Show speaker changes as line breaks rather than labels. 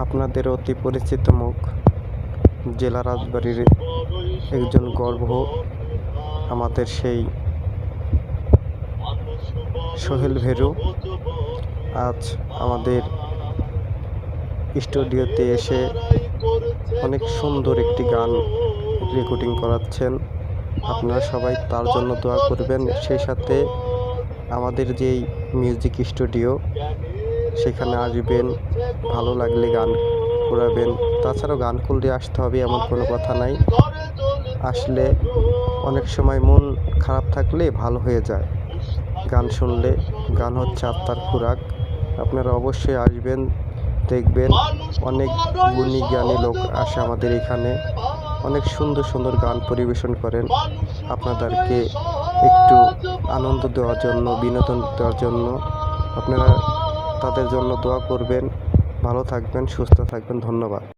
আপনাদের অতি পরিচিত মুখ, জেলা রাজবাড়ির একজন গর্ব, আমাদের সেই সোহেল ভেরু আজ আমাদের স্টুডিওতে এসে অনেক সুন্দর একটি গান রেকর্ডিং করাচ্ছেন। আপনারা সবাই তার জন্য দোয়া করবেন। সেই সাথে আমাদের যেই মিউজিক স্টুডিও, সেখানে আসবেন, ভালো লাগলে গান করাবেন। তাছাড়াও গান করলে আসতে হবে এমন কোনো কথা নাই। আসলে অনেক সময় মন খারাপ থাকলে ভালো হয়ে যায় গান শুনলে। গান হচ্ছে আত্মার খোরাক। আপনারা অবশ্যই আসবেন, দেখবেন অনেক গুণী জ্ঞানী লোক আসে আমাদের এখানে, অনেক সুন্দর সুন্দর গান পরিবেশন করেন। আপনাদেরকে একটু আনন্দ দেওয়ার জন্য, বিনোদন দেওয়ার জন্য আপনারা তাদের জন্য দোয়া করবেন। ভালো থাকবেন, সুস্থ থাকবেন। ধন্যবাদ।